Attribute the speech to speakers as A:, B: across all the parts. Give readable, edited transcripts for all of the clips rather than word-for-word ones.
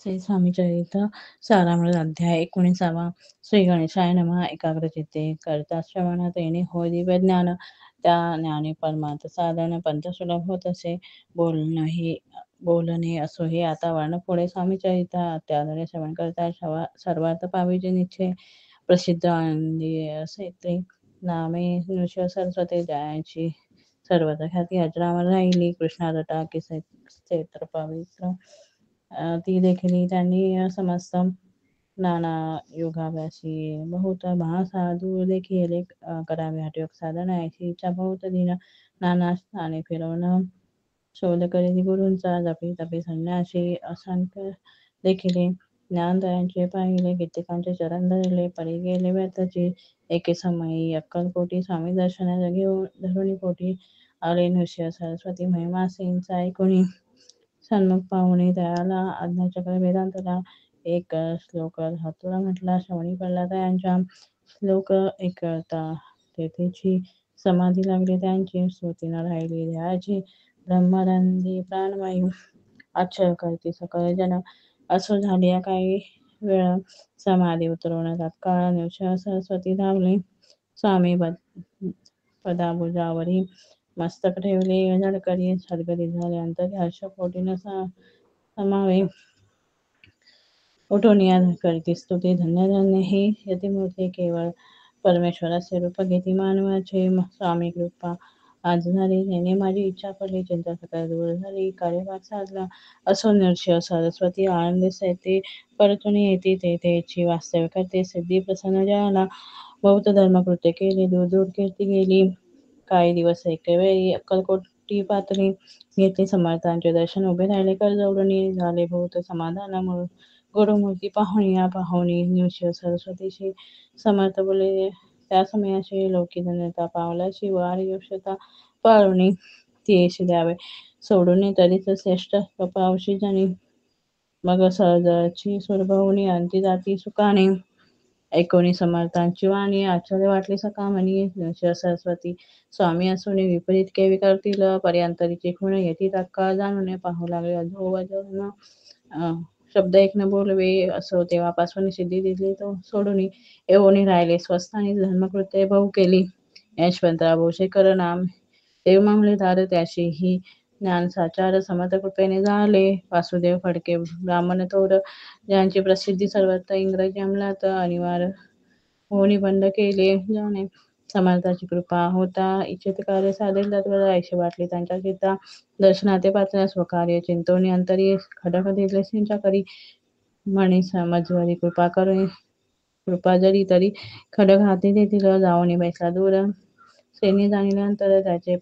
A: श्री स्वामीचरित्र सारामृत अध्याय 19. श्री गणेशाय नमः. एकाग्रचित्ते करता श्रवणात येणे होय दिव्य ज्ञान. त्या ज्ञानी परमार्थ साधन पंचसुलभ होत असे. बोलणे असो हे आता वर्ण पुढे स्वामीचरित्र त्याद्वारे श्रवण करता सर्वार्थ पाविजे निश्चय. प्रसिद्ध आनंदी असे ते नामे नृसिंह सरस्वती जयांची सर्वत्र ख्याती अजरामर राहिली. कृष्णा जटा की क्षेत्र पवित्र ती देखील त्यांनी समस्त नाना योगाभ्यासी बहुत महासाधू देखील करावे हटयोग साधन याची इच्छा बहुत दिन नाना स्थाने फिरवून शोध करीत गुरूंचा जपी तपी संन्यासी असंख्य देखील ज्ञानदयांचे पाहिले. कित्येकांचे चरण धरले परी गेले व्यर्थची. एके समयी अक्कलकोटी स्वामी दर्शना घेऊन धरुणी पोटी आले. नृसिंह सरस्वती महिमा सेंचा ऐकुणी सन्मुख पाहुणे दयाला आज्ञाचक्र वेदांतला एक श्लोक हातुला म्हटला. श्रवणी पडला त्यांच्या श्लोक ऐकता तेथेची समाधी लागली त्यांची. स्मृती न राहिली ध्येयाची ब्रह्मरंधी प्राणवायू आश्चर्य करती सकळ जन. असो झाली काही वेळ समाधी उतरवून तत्काळ नृसिंह सरस्वती धावले. स्वामी पदाबुजावरी मस्तक ठेवले झडकरी सद्गती झाले अंतरी हर्षपोटी समावे. उठोनिया करती स्तुती धन्य धन्य हे यतिमूर्ती केवळ परमेश्वराचे रूप घेती मानवाचे. स्वामी कृपा आज झाली त्याने माझी इच्छा पडली चिंता सकळ दूर झाली कार्यभाग साधला. असो नृसिंह सरस्वती आनंदी सैते परतून येती तेथेची वास्तव्य करते सिद्धी प्रसन्न जयाला. बहुत धर्मकृत्य केली दूर दूर कीर्ती गेली. काही दिवस एकेवेळी अक्कलकोटी पातळी घेतली समर्थांचे दर्शन उभे राहिले करजोडून झाले बहुत समाधान. गुरुमूर्ती पाहुणी नृसिंह सरस्वतीशी समर्थ बोलले त्या समयाची लौकी धन्यता पावलाची व आर्योषता पाळुनी ती यश द्यावे सोडून तरीच श्रेष्ठ पावशी जनी. मग सहजची सुरभवनी अंती जाती सुखाने. ऐकोनी समर्थांची वाणी आश्चर्य वाटले सकामनी. नृसिंह सरस्वती स्वामी असुनी विपरीत केवी करतील पर्यांतरीची खुण येती तत्काळ जाणून पाहू लागले अधोवजन शब्द एक न बोलवे. असो तेव्हापासून सिद्धी दिली तो सोडून येऊन राहिले स्वस्थानी धर्मकृत्य बहु केली. यशवंतराव भोसेकर नाम देव मामलेदार त्याशी ही ज्ञानसाचार समर्थ कृपेने झाले. वासुदेव फडके ब्राह्मण थोर ज्यांची प्रसिद्धी सर्वत्र इंग्रजी अंमलात अनिवार्य होऊन बंद केले जाणे. समर्थाची कृपा होता इच्छित कार्य साधेल तत्पर ऐशी वाटली त्यांच्या चित्ता. दर्शनाते पात्र स्वकार्य चिंतवणी अंतरी खडक दिले सिंचा करी. म्हणे मजवरी कृपा जरी तरी खडक हाती देतील जाऊन बैसला दूर. सेनी जाणील्यानंतर त्याचे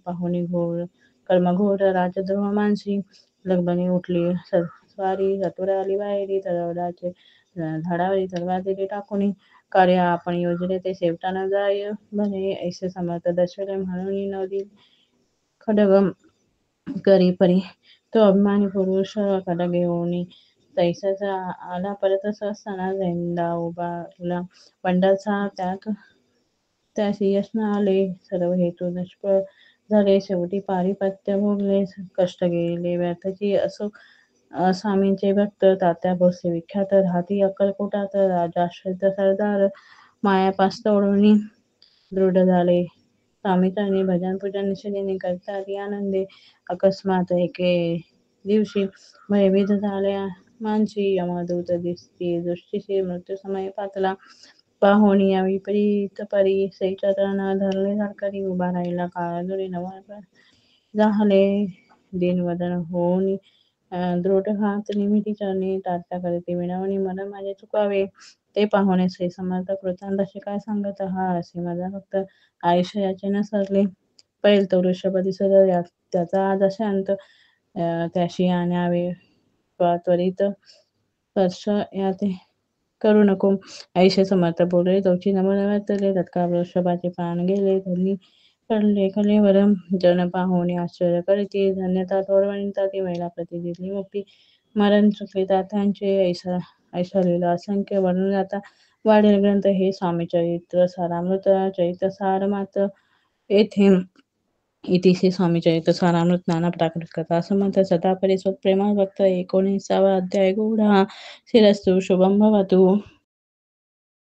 A: पाहुणी घोर कर्मघोर राजद्रोह मानसी. लगबनी उठली स्वारी चतुर आली बाहेरी तलवाराचे झाडावरी तलवार दिली टाकून. कार्य आपण योजले ते शेवटा न जाय म्हणे ऐसे समर्थ दर्शवले म्हणून न दिल खडग करी परी. तो अभिमानी पुरुष खडग घेऊन तैसाच आला परत असताना झेंडा उभारला बंडाचा त्यासी यश न आले सर्व हेतू निष्फळ झाले. शेवटी पारिपत्य भोगले कष्ट गेले व्यर्थची. असो स्वामींचे भक्त तात्या भोसले विख्यात राहती अक्कलकोटात राजाश्रित सरदार मायापास तोडून दृढ झाले. स्वामीचरणी भजन पूजन निषेधीने करता आली आनंदे. अकस्मात एके दिवशी भयभीत झाल्या मानसी. यमदूत दिसती दृष्टीशी मृत्यू समय पातला. पाहुणी या विपरीत परी चरण धरले झडकरी. उभा राहिला काळाजुरी नवल झाले दीनवदन होऊन दृढ हात निमिती चरणी तात्या करती विनवणी मन माझे चुकावे. ते पाहुणे श्री समर्थ कृतांत असे काय सांगत हा असे माझा फक्त आयुष्य याचे न सरले. पैल तो वृषभ दिसत त्याचा आज अशांत त्याशी आणावे त्वरित स्पर्श याते करू नको ऐसे समर्थ बोलले. तोची नमन वर्तले तत्काळ वृषभाचे प्राण गेले धनी पडले कलेवर. जन पाहुणी आश्चर्य करती धन्यता तोडवणीता ती महिला प्रती दिली मुक्ती. मरण चुकले तात्यांचे ऐसा लिहिला असंख्य वर्णन जाता वाढेल ग्रंथ हे स्वामी चरित्र सारामृत चरित्रसार मात्र येथे इति श्री स्वामी चरित्र सारामृत ज्ञान प्राकृत कथा समर्थ सदा परिसुत प्रेमळ भक्त 19वा अध्याय गौडा शिरस्तु शुभम भवतु.